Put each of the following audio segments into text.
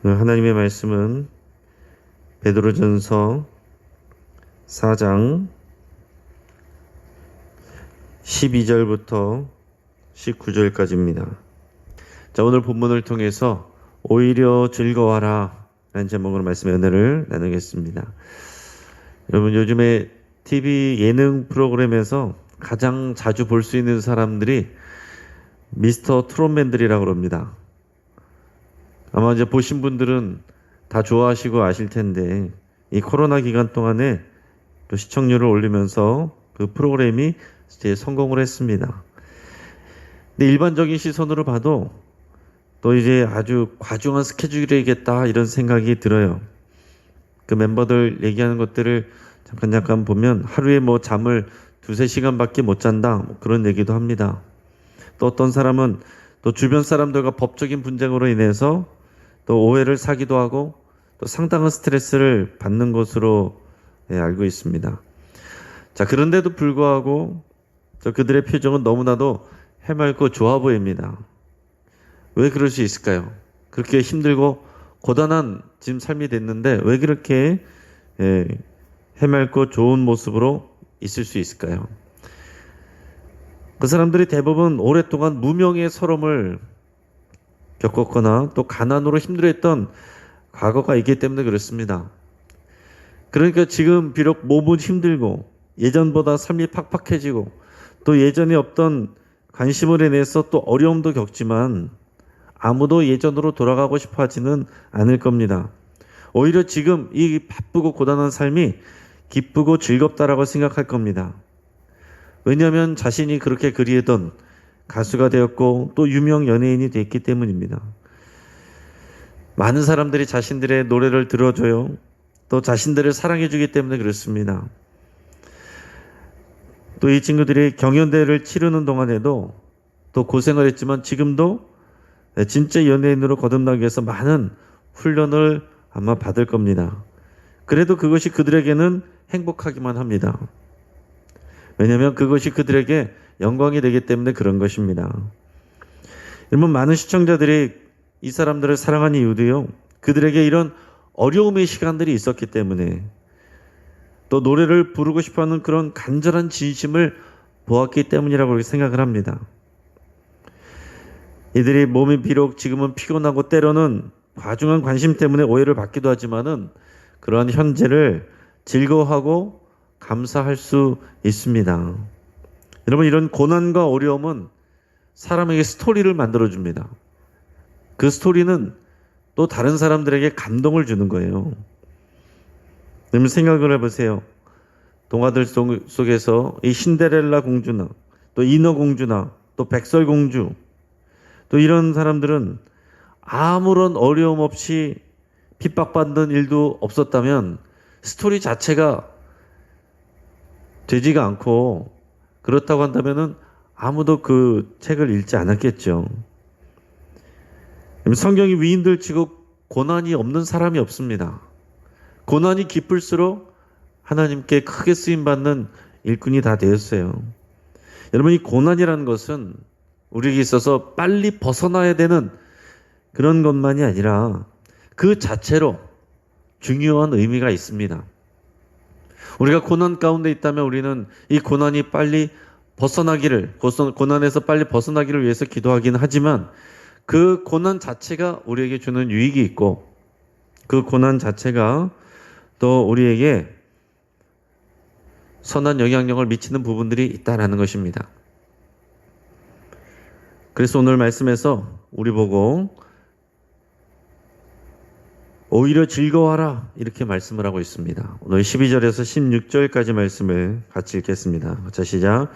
하나님의 말씀은 베드로전서 4장 12절부터 19절까지입니다. 자, 오늘 본문을 통해서 오히려 즐거워라 라는 제목으로 말씀의 은혜를 나누겠습니다. 여러분, 요즘에 TV 예능 프로그램에서 가장 자주 볼 수 있는 사람들이 미스터 트롯맨들이라고 합니다. 아마 이제 보신 분들은 다 좋아하시고 아실 텐데, 이 코로나 기간 동안에 또 시청률을 올리면서 그 프로그램이 이제 성공을 했습니다. 근데 일반적인 시선으로 봐도 또 이제 아주 과중한 스케줄이겠다 이런 생각이 들어요. 그 멤버들 얘기하는 것들을 잠깐 보면 하루에 뭐 잠을 2-3시간밖에 못 잔다 뭐 그런 얘기도 합니다. 또 어떤 사람은 또 주변 사람들과 법적인 분쟁으로 인해서 또 오해를 사기도 하고 또 상당한 스트레스를 받는 것으로 알고 있습니다. 자, 그런데도 불구하고 그들의 표정은 너무나도 해맑고 좋아 보입니다. 왜 그럴 수 있을까요? 그렇게 힘들고 고단한 지금 삶이 됐는데 왜 그렇게 해맑고 좋은 모습으로 있을 수 있을까요? 그 사람들이 대부분 오랫동안 무명의 서름을 겪었거나 또 가난으로 힘들어했던 과거가 있기 때문에 그렇습니다. 그러니까 지금 비록 몸은 힘들고 예전보다 삶이 팍팍해지고 또 예전에 없던 관심을 인해서 또 어려움도 겪지만 아무도 예전으로 돌아가고 싶어 하지는 않을 겁니다. 오히려 지금 이 바쁘고 고단한 삶이 기쁘고 즐겁다라고 생각할 겁니다. 왜냐하면 자신이 그렇게 그리했던 가수가 되었고 또 유명 연예인이 됐기 때문입니다. 많은 사람들이 자신들의 노래를 들어줘요. 또 자신들을 사랑해주기 때문에 그렇습니다. 또 이 친구들이 경연대회를 치르는 동안에도 또 고생을 했지만 지금도 진짜 연예인으로 거듭나기 위해서 많은 훈련을 아마 받을 겁니다. 그래도 그것이 그들에게는 행복하기만 합니다. 왜냐하면 그것이 그들에게 영광이 되기 때문에 그런 것입니다. 여러분, 많은 시청자들이 이 사람들을 사랑하는 이유도요, 그들에게 이런 어려움의 시간들이 있었기 때문에 또 노래를 부르고 싶어하는 그런 간절한 진심을 보았기 때문이라고 생각을 합니다. 이들이 몸이 비록 지금은 피곤하고 때로는 과중한 관심 때문에 오해를 받기도 하지만은 그러한 현재를 즐거워하고 감사할 수 있습니다. 여러분, 이런 고난과 어려움은 사람에게 스토리를 만들어줍니다. 그 스토리는 또 다른 사람들에게 감동을 주는 거예요. 여러분, 생각을 해보세요. 동화들 속에서 이 신데렐라 공주나 또 인어 공주나 또 백설 공주, 또 이런 사람들은 아무런 어려움 없이 핍박받는 일도 없었다면 스토리 자체가 되지가 않고, 그렇다고 한다면은 아무도 그 책을 읽지 않았겠죠. 성경이 위인들 치고 고난이 없는 사람이 없습니다. 고난이 깊을수록 하나님께 크게 쓰임받는 일꾼이 다 되었어요. 여러분, 이 고난이라는 것은 우리에게 있어서 빨리 벗어나야 되는 그런 것만이 아니라 그 자체로 중요한 의미가 있습니다. 우리가 고난 가운데 있다면 우리는 이 고난이 빨리 벗어나기를, 고난에서 빨리 벗어나기를 위해서 기도하긴 하지만 그 고난 자체가 우리에게 주는 유익이 있고 그 고난 자체가 또 우리에게 선한 영향력을 미치는 부분들이 있다라는 것입니다. 그래서 오늘 말씀에서 우리 보고 오히려 즐거워하라 이렇게 말씀을 하고 있습니다. 오늘 12절에서 16절까지 말씀을 같이 읽겠습니다. 자, 시작.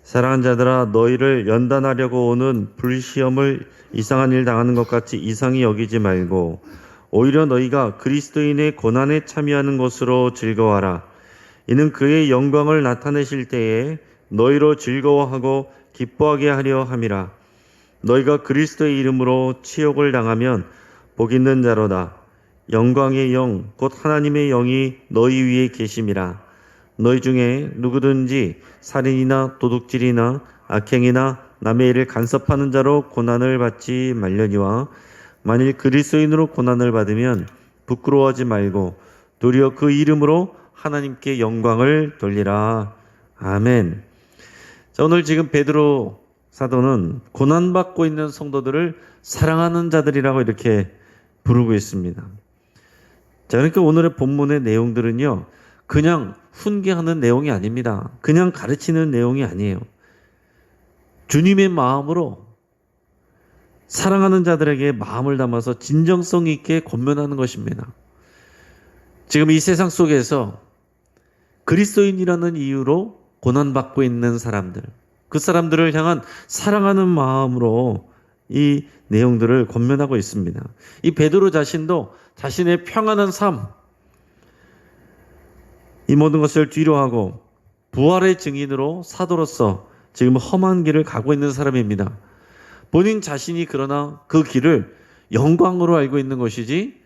사랑하는 자들아, 너희를 연단하려고 오는 불시험을 이상한 일 당하는 것 같이 이상히 여기지 말고 오히려 너희가 그리스도인의 고난에 참여하는 것으로 즐거워하라. 이는 그의 영광을 나타내실 때에 너희로 즐거워하고 기뻐하게 하려 함이라. 너희가 그리스도의 이름으로 치욕을 당하면 복 있는 자로다. 영광의 영 곧 하나님의 영이 너희 위에 계심이라. 너희 중에 누구든지 살인이나 도둑질이나 악행이나 남의 일을 간섭하는 자로 고난을 받지 말려니와 만일 그리스도인으로 고난을 받으면 부끄러워하지 말고 도리어 그 이름으로 하나님께 영광을 돌리라. 아멘. 자, 오늘 지금 베드로 사도는 고난받고 있는 성도들을 사랑하는 자들이라고 이렇게 부르고 있습니다. 자, 그러니까 오늘의 본문의 내용들은요, 그냥 훈계하는 내용이 아닙니다. 그냥 가르치는 내용이 아니에요. 주님의 마음으로 사랑하는 자들에게 마음을 담아서 진정성 있게 권면하는 것입니다. 지금 이 세상 속에서 그리스도인이라는 이유로 고난받고 있는 사람들, 그 사람들을 향한 사랑하는 마음으로 이 내용들을 권면하고 있습니다. 이 베드로 자신도 자신의 평안한 삶, 이 모든 것을 뒤로하고 부활의 증인으로 사도로서 지금 험한 길을 가고 있는 사람입니다. 본인 자신이 그러나 그 길을 영광으로 알고 있는 것이지,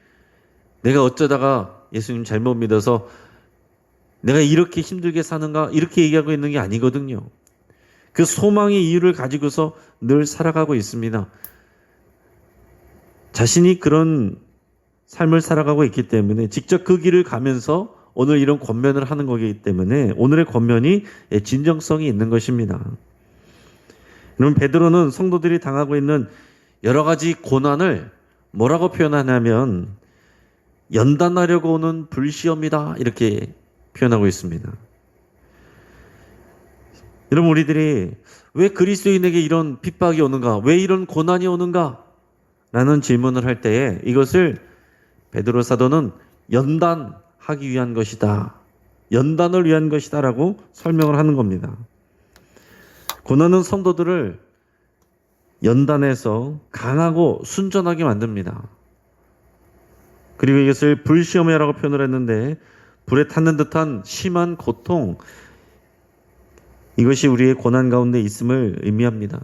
내가 어쩌다가 예수님 잘못 믿어서 내가 이렇게 힘들게 사는가 이렇게 얘기하고 있는 게 아니거든요. 그 소망의 이유를 가지고서 늘 살아가고 있습니다. 자신이 그런 삶을 살아가고 있기 때문에 직접 그 길을 가면서 오늘 이런 권면을 하는 거기 때문에 오늘의 권면이 진정성이 있는 것입니다. 여러분, 베드로는 성도들이 당하고 있는 여러 가지 고난을 뭐라고 표현하냐면 연단하려고 오는 불시험이다 이렇게 표현하고 있습니다. 여러분, 우리들이 왜 그리스도인에게 이런 핍박이 오는가, 왜 이런 고난이 오는가 라는 질문을 할 때에 이것을 베드로 사도는 연단하기 위한 것이다, 연단을 위한 것이다 라고 설명을 하는 겁니다. 고난은 성도들을 연단해서 강하고 순전하게 만듭니다. 그리고 이것을 불시험이라고 표현을 했는데, 불에 탔는 듯한 심한 고통, 이것이 우리의 고난 가운데 있음을 의미합니다.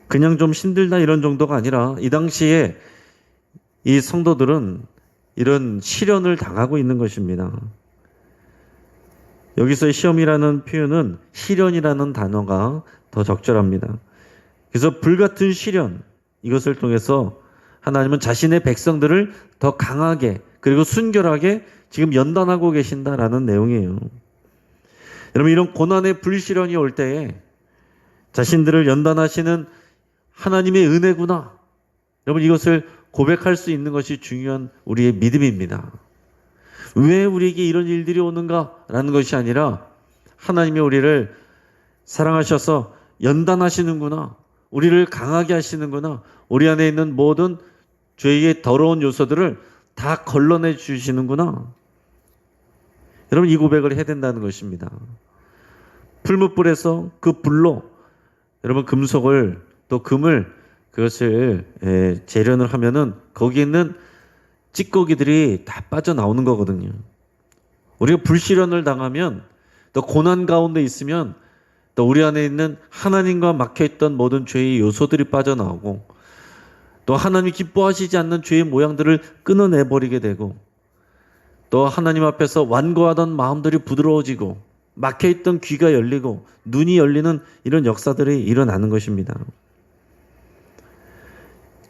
그냥 좀 힘들다 이런 정도가 아니라 이 당시에 이 성도들은 이런 시련을 당하고 있는 것입니다. 여기서의 시험이라는 표현은 시련이라는 단어가 더 적절합니다. 그래서 불같은 시련, 이것을 통해서 하나님은 자신의 백성들을 더 강하게 그리고 순결하게 지금 연단하고 계신다라는 내용이에요. 여러분, 이런 고난의 불시련이 올 때에 자신들을 연단하시는 하나님의 은혜구나, 여러분, 이것을 고백할 수 있는 것이 중요한 우리의 믿음입니다. 왜 우리에게 이런 일들이 오는가라는 것이 아니라 하나님이 우리를 사랑하셔서 연단하시는구나, 우리를 강하게 하시는구나, 우리 안에 있는 모든 죄의 더러운 요소들을 다 걸러내 주시는구나. 여러분, 이 고백을 해야 된다는 것입니다. 풀무불에서 그 불로 여러분 금속을 또 금을 그것을 재련을 하면은 거기에 있는 찌꺼기들이 다 빠져나오는 거거든요. 우리가 불시련을 당하면, 또 고난 가운데 있으면 또 우리 안에 있는 하나님과 막혀있던 모든 죄의 요소들이 빠져나오고, 또 하나님이 기뻐하시지 않는 죄의 모양들을 끊어내버리게 되고, 또 하나님 앞에서 완고하던 마음들이 부드러워지고, 막혀있던 귀가 열리고 눈이 열리는 이런 역사들이 일어나는 것입니다.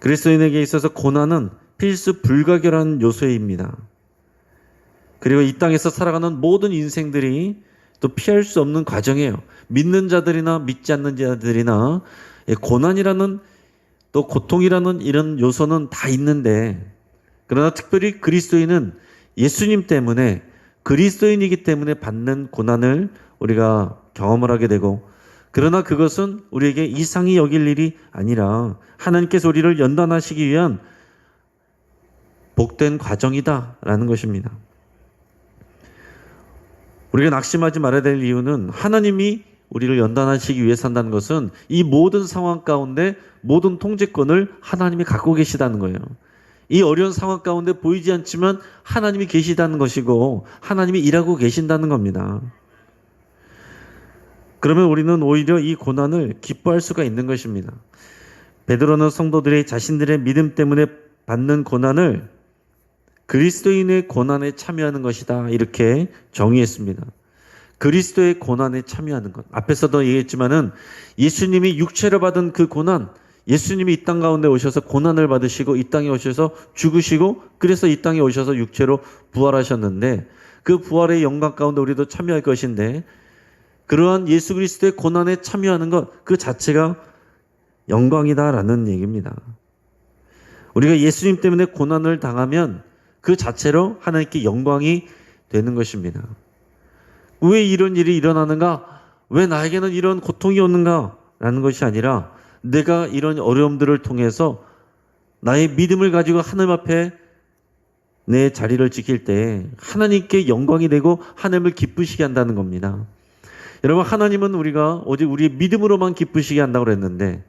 그리스도인에게 있어서 고난은 필수 불가결한 요소입니다. 그리고 이 땅에서 살아가는 모든 인생들이 또 피할 수 없는 과정이에요. 믿는 자들이나 믿지 않는 자들이나 고난이라는 또 고통이라는 이런 요소는 다 있는데, 그러나 특별히 그리스도인은 예수님 때문에, 그리스도인이기 때문에 받는 고난을 우리가 경험을 하게 되고, 그러나 그것은 우리에게 이상히 여길 일이 아니라 하나님께서 우리를 연단하시기 위한 복된 과정이다라는 것입니다. 우리가 낙심하지 말아야 될 이유는 하나님이 우리를 연단하시기 위해 산다는 것은 이 모든 상황 가운데 모든 통제권을 하나님이 갖고 계시다는 거예요. 이 어려운 상황 가운데 보이지 않지만 하나님이 계시다는 것이고 하나님이 일하고 계신다는 겁니다. 그러면 우리는 오히려 이 고난을 기뻐할 수가 있는 것입니다. 베드로는 성도들이 자신들의 믿음 때문에 받는 고난을 그리스도인의 고난에 참여하는 것이다, 이렇게 정의했습니다. 그리스도의 고난에 참여하는 것. 앞에서도 얘기했지만은 예수님이 육체로 받은 그 고난, 예수님이 이 땅 가운데 오셔서 고난을 받으시고 이 땅에 오셔서 죽으시고 그래서 이 땅에 오셔서 육체로 부활하셨는데 그 부활의 영광 가운데 우리도 참여할 것인데 그러한 예수 그리스도의 고난에 참여하는 것 그 자체가 영광이다라는 얘기입니다. 우리가 예수님 때문에 고난을 당하면 그 자체로 하나님께 영광이 되는 것입니다. 왜 이런 일이 일어나는가? 왜 나에게는 이런 고통이 오는가? 라는 것이 아니라 내가 이런 어려움들을 통해서 나의 믿음을 가지고 하나님 앞에 내 자리를 지킬 때 하나님께 영광이 되고 하나님을 기쁘시게 한다는 겁니다. 여러분, 하나님은 우리가 오직 우리의 믿음으로만 기쁘시게 한다고 그랬는데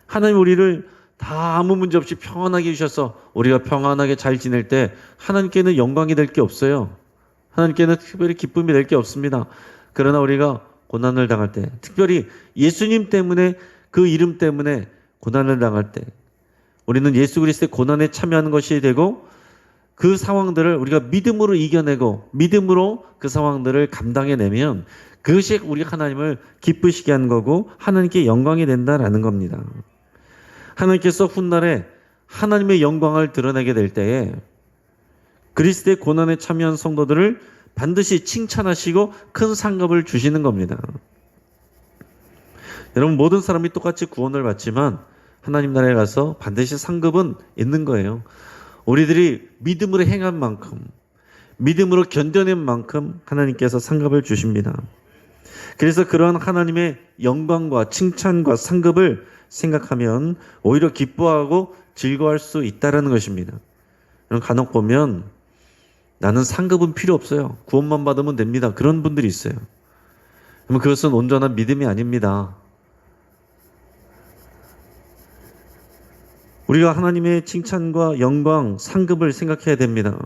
하나님 우리를 다 아무 문제 없이 평안하게 해주셔서 우리가 평안하게 잘 지낼 때 하나님께는 영광이 될 게 없어요. 하나님께는 특별히 기쁨이 될 게 없습니다. 그러나 우리가 고난을 당할 때, 특별히 예수님 때문에 그 이름 때문에 고난을 당할 때 우리는 예수 그리스도의 고난에 참여하는 것이 되고 그 상황들을 우리가 믿음으로 이겨내고 믿음으로 그 상황들을 감당해내면 그것이 우리 하나님을 기쁘시게 하는 거고 하나님께 영광이 된다라는 겁니다. 하나님께서 훗날에 하나님의 영광을 드러내게 될 때에 그리스도의 고난에 참여한 성도들을 반드시 칭찬하시고 큰 상급을 주시는 겁니다. 여러분, 모든 사람이 똑같이 구원을 받지만 하나님 나라에 가서 반드시 상급은 있는 거예요. 우리들이 믿음으로 행한 만큼, 믿음으로 견뎌낸 만큼 하나님께서 상급을 주십니다. 그래서 그러한 하나님의 영광과 칭찬과 상급을 생각하면 오히려 기뻐하고 즐거워할 수 있다는 것입니다. 간혹 보면 나는 상급은 필요 없어요. 구원만 받으면 됩니다. 그런 분들이 있어요. 그러면 그것은 온전한 믿음이 아닙니다. 우리가 하나님의 칭찬과 영광, 상급을 생각해야 됩니다.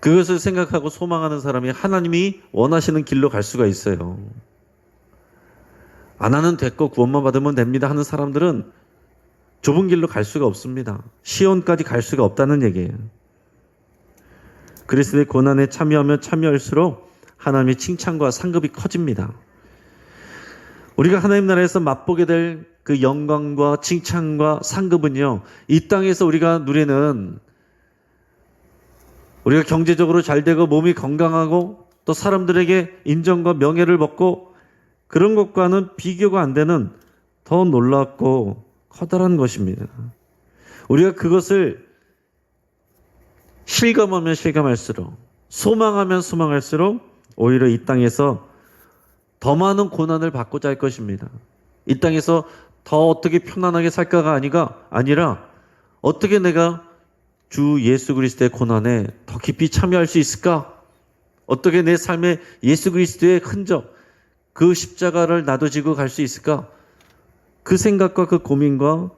그것을 생각하고 소망하는 사람이 하나님이 원하시는 길로 갈 수가 있어요. 안 하는 됐고 구원만 받으면 됩니다 하는 사람들은 좁은 길로 갈 수가 없습니다. 시온까지 갈 수가 없다는 얘기예요. 그리스도의 고난에 참여하면 참여할수록 하나님의 칭찬과 상급이 커집니다. 우리가 하나님 나라에서 맛보게 될 그 영광과 칭찬과 상급은요, 이 땅에서 우리가 누리는 우리가 경제적으로 잘 되고 몸이 건강하고 또 사람들에게 인정과 명예를 받고 그런 것과는 비교가 안 되는 더 놀랍고 커다란 것입니다. 우리가 그것을 실감하면 실감할수록, 소망하면 소망할수록 오히려 이 땅에서 더 많은 고난을 받고자 할 것입니다. 이 땅에서 더 어떻게 편안하게 살까가 아니라 어떻게 내가 주 예수 그리스도의 고난에 더 깊이 참여할 수 있을까? 어떻게 내 삶에 예수 그리스도의 흔적, 그 십자가를 나도 지고 갈 수 있을까? 그 생각과 그 고민과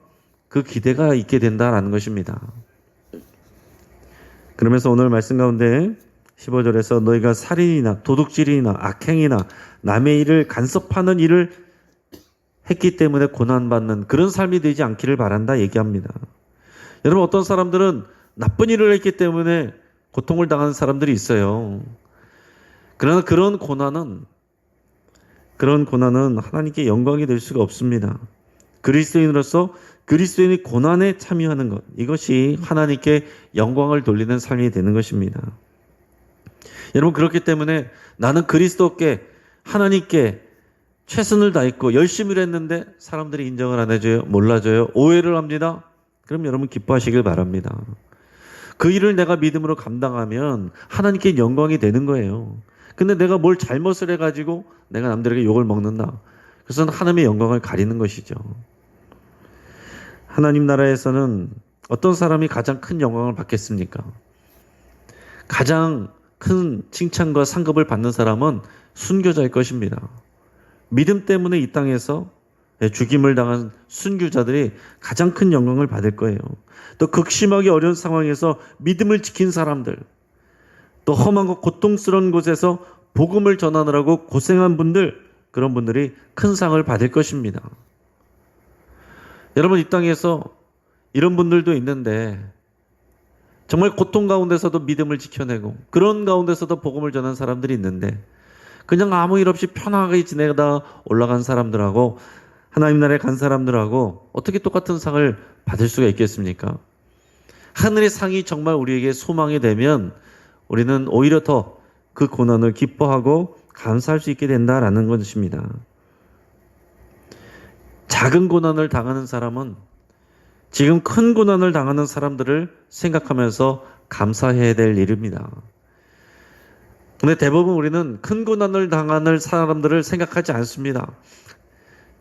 그 기대가 있게 된다라는 것입니다. 그러면서 오늘 말씀 가운데 15절에서 너희가 살인이나 도둑질이나 악행이나 남의 일을 간섭하는 일을 했기 때문에 고난받는 그런 삶이 되지 않기를 바란다 얘기합니다. 여러분, 어떤 사람들은 나쁜 일을 했기 때문에 고통을 당하는 사람들이 있어요. 그러나 그런 고난은 하나님께 영광이 될 수가 없습니다. 그리스도인으로서 그리스도인이 고난에 참여하는 것, 이것이 하나님께 영광을 돌리는 삶이 되는 것입니다. 여러분, 그렇기 때문에 나는 그리스도께 하나님께 최선을 다했고 열심히 했는데 사람들이 인정을 안 해줘요, 몰라줘요, 오해를 합니다. 그럼 여러분 기뻐하시길 바랍니다. 그 일을 내가 믿음으로 감당하면 하나님께 영광이 되는 거예요. 근데 내가 뭘 잘못을 해가지고 내가 남들에게 욕을 먹는다. 그것은 하나님의 영광을 가리는 것이죠. 하나님 나라에서는 어떤 사람이 가장 큰 영광을 받겠습니까? 가장 큰 칭찬과 상급을 받는 사람은 순교자일 것입니다. 믿음 때문에 이 땅에서 죽임을 당한 순교자들이 가장 큰 영광을 받을 거예요. 또 극심하게 어려운 상황에서 믿음을 지킨 사람들, 또 험하고 고통스러운 곳에서 복음을 전하느라고 고생한 분들, 그런 분들이 큰 상을 받을 것입니다. 여러분, 이 땅에서 이런 분들도 있는데 정말 고통 가운데서도 믿음을 지켜내고 그런 가운데서도 복음을 전하는 사람들이 있는데 그냥 아무 일 없이 편하게 지내다 올라간 사람들하고 하나님 나라에 간 사람들하고 어떻게 똑같은 상을 받을 수가 있겠습니까? 하늘의 상이 정말 우리에게 소망이 되면 우리는 오히려 더 그 고난을 기뻐하고 감사할 수 있게 된다라는 것입니다. 작은 고난을 당하는 사람은 지금 큰 고난을 당하는 사람들을 생각하면서 감사해야 될 일입니다. 근데 대부분 우리는 큰 고난을 당하는 사람들을 생각하지 않습니다.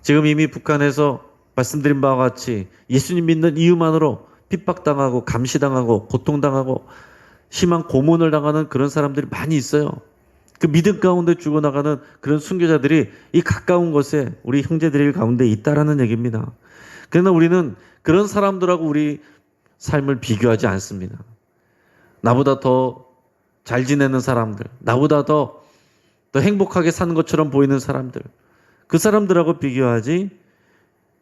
지금 이미 북한에서 말씀드린 바와 같이 예수님 믿는 이유만으로 핍박당하고 감시당하고 고통당하고 심한 고문을 당하는 그런 사람들이 많이 있어요. 그 믿음 가운데 죽어나가는 그런 순교자들이 이 가까운 곳에 우리 형제들 가운데 있다라는 얘기입니다. 그러나 우리는 그런 사람들하고 우리 삶을 비교하지 않습니다. 나보다 더 잘 지내는 사람들, 나보다 더 행복하게 사는 것처럼 보이는 사람들, 그 사람들하고 비교하지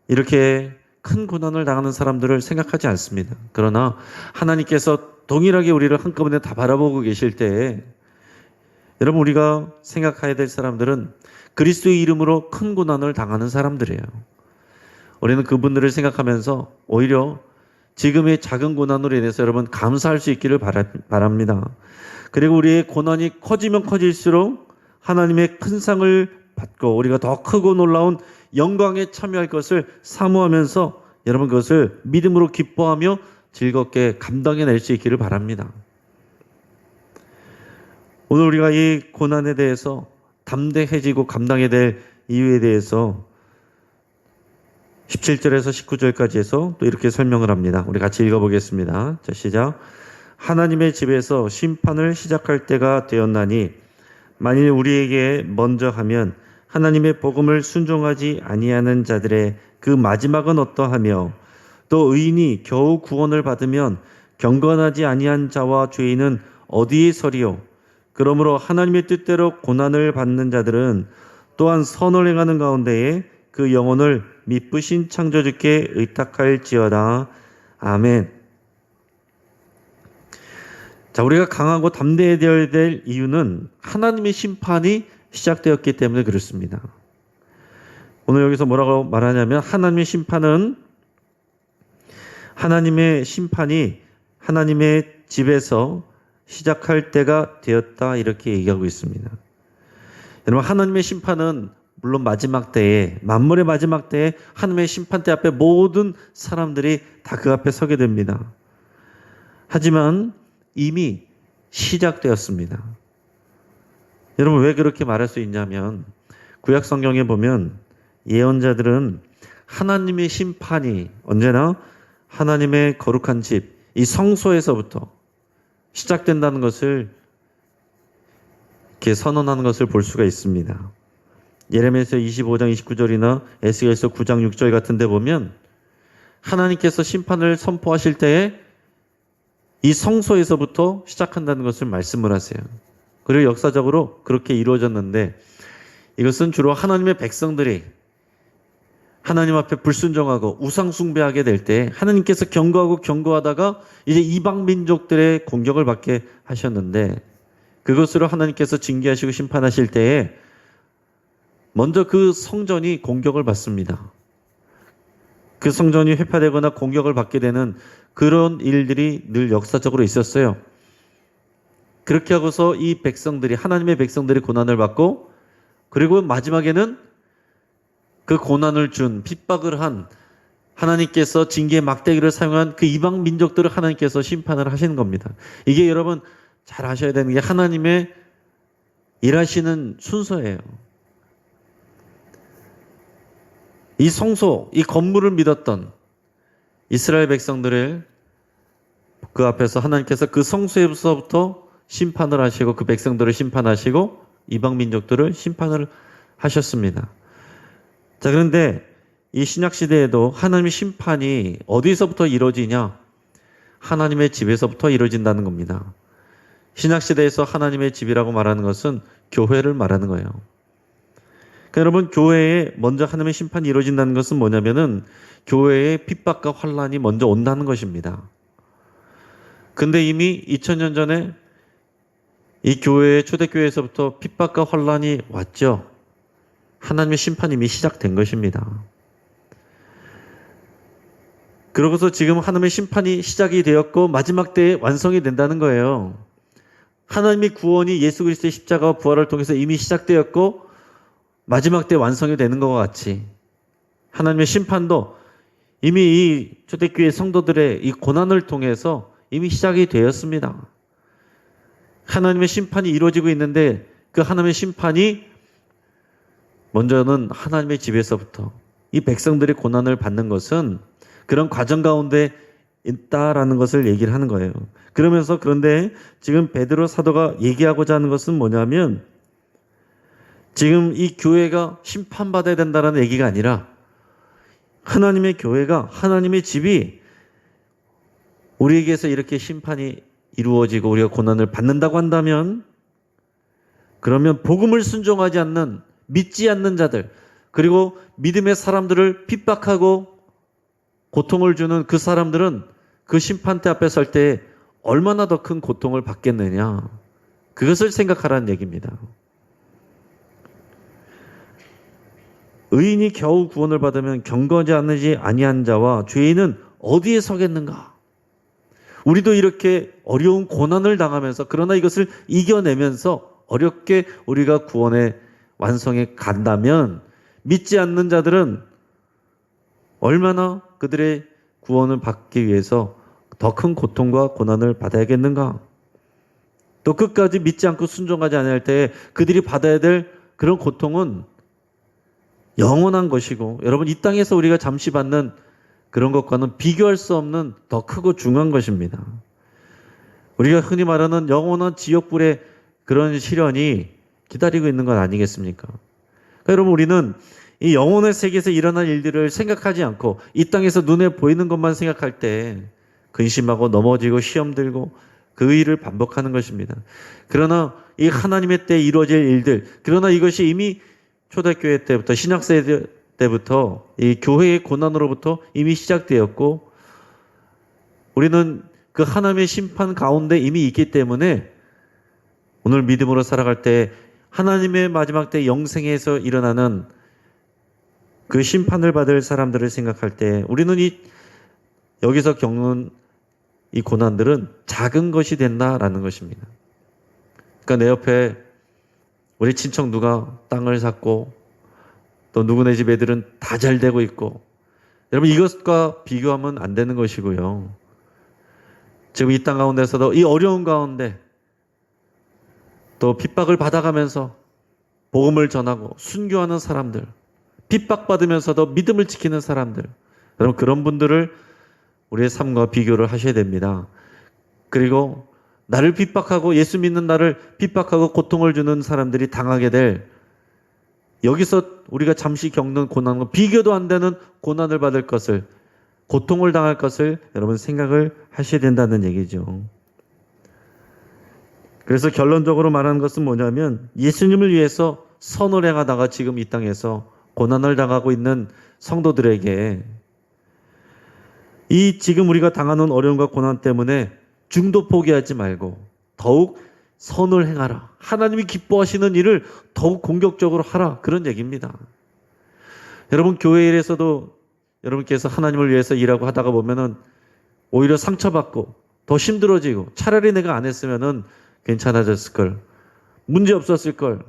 이렇게 큰 고난을 당하는 사람들을 생각하지 않습니다. 그러나 하나님께서 동일하게 우리를 한꺼번에 다 바라보고 계실 때에 여러분 우리가 생각해야 될 사람들은 그리스도의 이름으로 큰 고난을 당하는 사람들이에요. 우리는 그분들을 생각하면서 오히려 지금의 작은 고난으로 인해서 여러분 감사할 수 있기를 바랍니다. 그리고 우리의 고난이 커지면 커질수록 하나님의 큰 상을 받고 우리가 더 크고 놀라운 영광에 참여할 것을 사모하면서 여러분 그것을 믿음으로 기뻐하며 즐겁게 감당해낼 수 있기를 바랍니다. 오늘 우리가 이 고난에 대해서 담대해지고 감당해야 될 이유에 대해서 17절에서 19절까지 해서 또 이렇게 설명을 합니다. 우리 같이 읽어보겠습니다. 자, 시작. 하나님의 집에서 심판을 시작할 때가 되었나니 만일 우리에게 먼저 하면 하나님의 복음을 순종하지 아니하는 자들의 그 마지막은 어떠하며 또 의인이 겨우 구원을 받으면 경건하지 아니한 자와 죄인은 어디에 서리요? 그러므로 하나님의 뜻대로 고난을 받는 자들은 또한 선을 행하는 가운데에 그 영혼을 미쁘신 창조주께 의탁할지어다. 아멘. 자, 우리가 강하고 담대해야 될 이유는 하나님의 심판이 시작되었기 때문에 그렇습니다. 오늘 여기서 뭐라고 말하냐면 하나님의 심판이 하나님의 집에서 시작할 때가 되었다 이렇게 얘기하고 있습니다. 여러분 하나님의 심판은 물론 마지막 때에 만물의 마지막 때에 하나님의 심판대 앞에 모든 사람들이 다 그 앞에 서게 됩니다. 하지만 이미 시작되었습니다. 여러분 왜 그렇게 말할 수 있냐면 구약 성경에 보면 예언자들은 하나님의 심판이 언제나 하나님의 거룩한 집, 이 성소에서부터 시작된다는 것을 이렇게 선언하는 것을 볼 수가 있습니다. 예레미야서 25장 29절이나 에스겔서 9장 6절 같은 데 보면 하나님께서 심판을 선포하실 때에 이 성소에서부터 시작한다는 것을 말씀을 하세요. 그리고 역사적으로 그렇게 이루어졌는데 이것은 주로 하나님의 백성들이 하나님 앞에 불순종하고 우상 숭배하게 될 때 하나님께서 경고하다가 이제 이방 민족들의 공격을 받게 하셨는데 그것으로 하나님께서 징계하시고 심판하실 때에 먼저 그 성전이 공격을 받습니다. 그 성전이 회파되거나 공격을 받게 되는 그런 일들이 늘 역사적으로 있었어요. 그렇게 하고서 이 백성들이 하나님의 백성들이 고난을 받고 그리고 마지막에는 그 고난을 준 핍박을 한 하나님께서 징계의 막대기를 사용한 그 이방 민족들을 하나님께서 심판을 하시는 겁니다. 이게 여러분 잘 아셔야 되는 게 하나님의 일하시는 순서예요. 이 성소, 이 건물을 믿었던 이스라엘 백성들을 그 앞에서 하나님께서 그 성소에서부터 심판을 하시고 그 백성들을 심판하시고 이방 민족들을 심판을 하셨습니다. 자, 그런데 이 신약 시대에도 하나님의 심판이 어디서부터 이루어지냐? 하나님의 집에서부터 이루어진다는 겁니다. 신약 시대에서 하나님의 집이라고 말하는 것은 교회를 말하는 거예요. 그러니까 여러분 교회에 먼저 하나님의 심판이 이루어진다는 것은 뭐냐면은 교회에 핍박과 환란이 먼저 온다는 것입니다. 근데 이미 2000년 전에 이 교회의 초대교회에서부터 핍박과 환란이 왔죠. 하나님의 심판이 이미 시작된 것입니다. 그러고서 지금 하나님의 심판이 시작이 되었고 마지막 때에 완성이 된다는 거예요. 하나님의 구원이 예수 그리스도의 십자가와 부활을 통해서 이미 시작되었고 마지막 때 완성이 되는 것과 같이 하나님의 심판도 이미 이 초대교회 성도들의 이 고난을 통해서 이미 시작이 되었습니다. 하나님의 심판이 이루어지고 있는데 그 하나님의 심판이 먼저는 하나님의 집에서부터 이 백성들의 고난을 받는 것은 그런 과정 가운데 있다라는 것을 얘기를 하는 거예요. 그러면서 그런데 지금 베드로 사도가 얘기하고자 하는 것은 뭐냐면 지금 이 교회가 심판받아야 된다는 얘기가 아니라 하나님의 교회가 하나님의 집이 우리에게서 이렇게 심판이 이루어지고 우리가 고난을 받는다고 한다면 그러면 복음을 순종하지 않는 믿지 않는 자들 그리고 믿음의 사람들을 핍박하고 고통을 주는 그 사람들은 그 심판대 앞에 설 때 얼마나 더 큰 고통을 받겠느냐 그것을 생각하라는 얘기입니다. 의인이 겨우 구원을 받으면 경건하지 않으지 아니한 자와 죄인은 어디에 서겠는가? 우리도 이렇게 어려운 고난을 당하면서 그러나 이것을 이겨내면서 어렵게 우리가 구원의 완성에 간다면 믿지 않는 자들은 얼마나 그들의 구원을 받기 위해서 더 큰 고통과 고난을 받아야겠는가? 또 끝까지 믿지 않고 순종하지 않을 때 그들이 받아야 될 그런 고통은 영원한 것이고 여러분 이 땅에서 우리가 잠시 받는 그런 것과는 비교할 수 없는 더 크고 중요한 것입니다. 우리가 흔히 말하는 영원한 지옥불의 그런 시련이 기다리고 있는 건 아니겠습니까? 그러니까 여러분 우리는 이 영혼의 세계에서 일어날 일들을 생각하지 않고 이 땅에서 눈에 보이는 것만 생각할 때 근심하고 넘어지고 시험 들고 그 일을 반복하는 것입니다. 그러나 이 하나님의 때에 이루어질 일들 그러나 이것이 이미 초대교회 때부터 신약세대 때부터 이 교회의 고난으로부터 이미 시작되었고 우리는 그 하나님의 심판 가운데 이미 있기 때문에 오늘 믿음으로 살아갈 때 하나님의 마지막 때 영생에서 일어나는 그 심판을 받을 사람들을 생각할 때 우리는 여기서 겪는 이 고난들은 작은 것이 된다라는 것입니다. 그러니까 내 옆에 우리 친척 누가 땅을 샀고 또 누구네 집 애들은 다 잘 되고 있고 여러분 이것과 비교하면 안 되는 것이고요. 지금 이 땅 가운데서도 이 어려운 가운데 또 핍박을 받아가면서 복음을 전하고 순교하는 사람들 핍박받으면서도 믿음을 지키는 사람들 여러분 그런 분들을 우리의 삶과 비교를 하셔야 됩니다. 그리고 나를 핍박하고 예수 믿는 나를 핍박하고 고통을 주는 사람들이 당하게 될 여기서 우리가 잠시 겪는 고난과 비교도 안 되는 고난을 받을 것을 고통을 당할 것을 여러분 생각을 하셔야 된다는 얘기죠. 그래서 결론적으로 말하는 것은 뭐냐면 예수님을 위해서 선을 행하다가 지금 이 땅에서 고난을 당하고 있는 성도들에게 이 지금 우리가 당하는 어려움과 고난 때문에 중도 포기하지 말고 더욱 선을 행하라. 하나님이 기뻐하시는 일을 더욱 공격적으로 하라. 그런 얘기입니다. 여러분 교회 일에서도 여러분께서 하나님을 위해서 일하고 하다가 보면은 오히려 상처받고 더 힘들어지고 차라리 내가 안 했으면은 괜찮아졌을 걸. 문제 없었을 걸.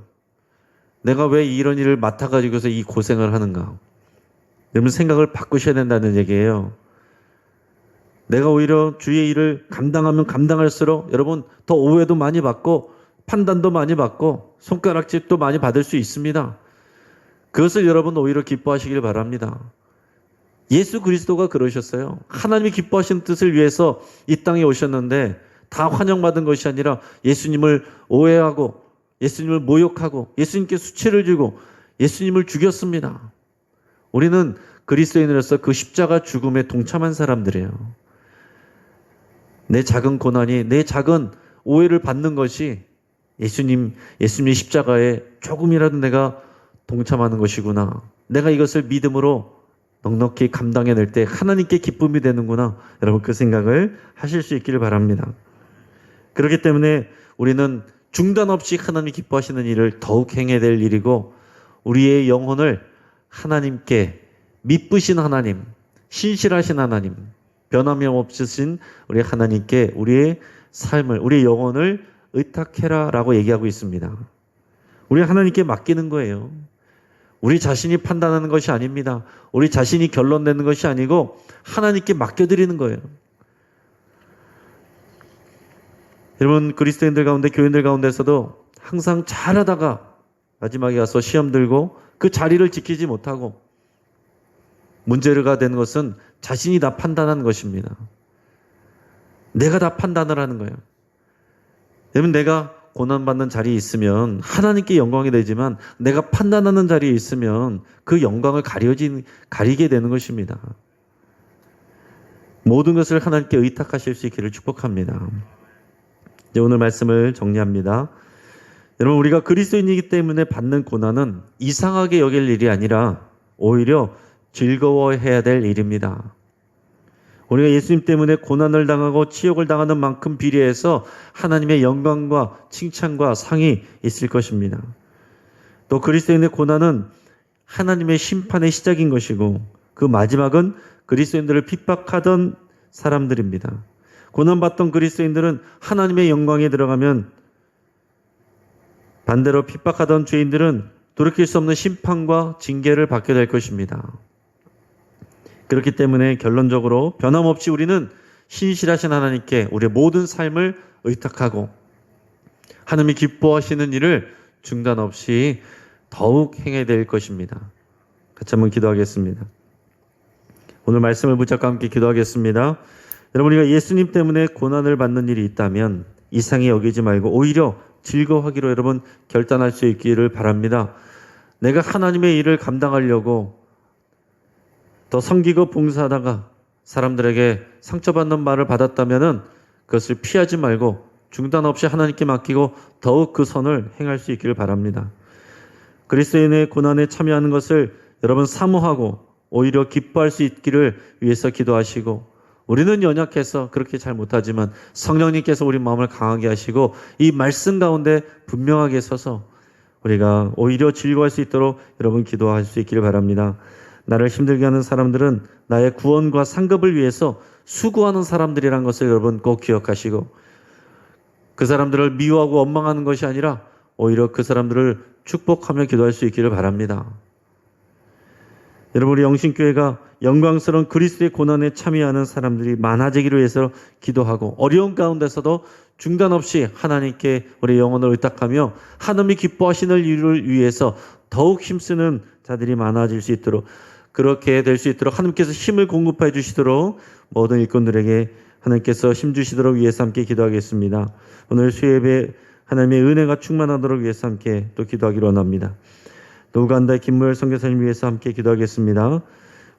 내가 왜 이런 일을 맡아가지고서 이 고생을 하는가. 여러분 생각을 바꾸셔야 된다는 얘기예요. 내가 오히려 주의 일을 감당하면 감당할수록 여러분 더 오해도 많이 받고 판단도 많이 받고 손가락질도 많이 받을 수 있습니다. 그것을 여러분 오히려 기뻐하시길 바랍니다. 예수 그리스도가 그러셨어요. 하나님이 기뻐하시는 뜻을 위해서 이 땅에 오셨는데 다 환영받은 것이 아니라 예수님을 오해하고 예수님을 모욕하고 예수님께 수치를 주고 예수님을 죽였습니다. 우리는 그리스도인으로서 그 십자가 죽음에 동참한 사람들이에요. 내 작은 고난이 내 작은 오해를 받는 것이 예수님의 십자가에 조금이라도 내가 동참하는 것이구나. 내가 이것을 믿음으로 넉넉히 감당해낼 때 하나님께 기쁨이 되는구나. 여러분 그 생각을 하실 수 있기를 바랍니다. 그렇기 때문에 우리는 중단 없이 하나님이 기뻐하시는 일을 더욱 행해야 될 일이고 우리의 영혼을 하나님께 미쁘신 하나님, 신실하신 하나님, 변함이 없으신 우리 하나님께 우리의 삶을, 우리의 영혼을 의탁해라 라고 얘기하고 있습니다. 우리 하나님께 맡기는 거예요. 우리 자신이 판단하는 것이 아닙니다. 우리 자신이 결론 내는 것이 아니고 하나님께 맡겨드리는 거예요. 여러분, 그리스도인들 가운데, 교인들 가운데서도 항상 잘하다가 마지막에 가서 시험 들고 그 자리를 지키지 못하고 문제가 되는 것은 자신이 다 판단하는 것입니다. 내가 다 판단을 하는 거예요. 여러분, 내가 고난받는 자리에 있으면 하나님께 영광이 되지만 내가 판단하는 자리에 있으면 그 영광을 가리게 되는 것입니다. 모든 것을 하나님께 의탁하실 수 있기를 축복합니다. 이제 오늘 말씀을 정리합니다. 여러분, 우리가 그리스도인이기 때문에 받는 고난은 이상하게 여길 일이 아니라 오히려 즐거워해야 될 일입니다. 우리가 예수님 때문에 고난을 당하고 치욕을 당하는 만큼 비례해서 하나님의 영광과 칭찬과 상이 있을 것입니다. 또 그리스도인의 고난은 하나님의 심판의 시작인 것이고 그 마지막은 그리스도인들을 핍박하던 사람들입니다. 고난받던 그리스도인들은 하나님의 영광에 들어가면 반대로 핍박하던 죄인들은 돌이킬 수 없는 심판과 징계를 받게 될 것입니다. 그렇기 때문에 결론적으로 변함없이 우리는 신실하신 하나님께 우리의 모든 삶을 의탁하고 하나님이 기뻐하시는 일을 중단 없이 더욱 행해야 될 것입니다. 같이 한번 기도하겠습니다. 오늘 말씀을 붙잡고 함께 기도하겠습니다. 여러분, 우리가 예수님 때문에 고난을 받는 일이 있다면 이상히 여기지 말고 오히려 즐거워하기로 여러분 결단할 수 있기를 바랍니다. 내가 하나님의 일을 감당하려고 더 섬기고 봉사하다가 사람들에게 상처받는 말을 받았다면 그것을 피하지 말고 중단 없이 하나님께 맡기고 더욱 그 선을 행할 수 있기를 바랍니다. 그리스도인의 고난에 참여하는 것을 여러분 사모하고 오히려 기뻐할 수 있기를 위해서 기도하시고, 우리는 연약해서 그렇게 잘 못하지만 성령님께서 우리 마음을 강하게 하시고 이 말씀 가운데 분명하게 서서 우리가 오히려 즐거워할 수 있도록 여러분 기도할 수 있기를 바랍니다. 나를 힘들게 하는 사람들은 나의 구원과 상급을 위해서 수고하는 사람들이란 것을 여러분 꼭 기억하시고, 그 사람들을 미워하고 원망하는 것이 아니라 오히려 그 사람들을 축복하며 기도할 수 있기를 바랍니다. 여러분, 우리 영신교회가 영광스러운 그리스도의 고난에 참여하는 사람들이 많아지기를 위해서 기도하고 어려운 가운데서도 중단 없이 하나님께 우리 영혼을 의탁하며 하나님이 기뻐하시는 일을 위해서 더욱 힘쓰는 자들이 많아질 수 있도록, 그렇게 될 수 있도록 하나님께서 힘을 공급해 주시도록 모든 일꾼들에게 하나님께서 힘 주시도록 위해서 함께 기도하겠습니다. 오늘 수요예배 하나님의 은혜가 충만하도록 위해서 함께 또 기도하기로 원합니다. 또 우간다의 김무열 선교사님 위해서 함께 기도하겠습니다.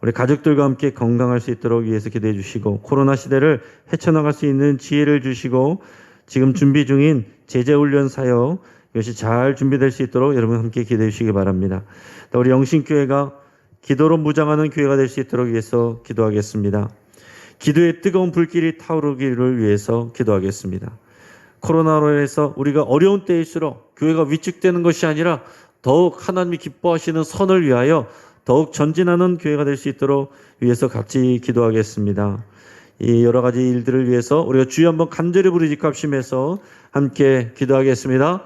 우리 가족들과 함께 건강할 수 있도록 위해서 기도해 주시고, 코로나 시대를 헤쳐나갈 수 있는 지혜를 주시고, 지금 준비 중인 제자훈련 사역 이것이 잘 준비될 수 있도록 여러분 함께 기도해 주시기 바랍니다. 또 우리 영신교회가 기도로 무장하는 교회가 될 수 있도록 위해서 기도하겠습니다. 기도의 뜨거운 불길이 타오르기를 위해서 기도하겠습니다. 코로나로 인해서 우리가 어려운 때일수록 교회가 위축되는 것이 아니라 더욱 하나님이 기뻐하시는 선을 위하여 더욱 전진하는 교회가 될 수 있도록 위해서 같이 기도하겠습니다. 이 여러 가지 일들을 위해서 우리가 주여 한번 간절히 부르짖고 합심해서 함께 기도하겠습니다.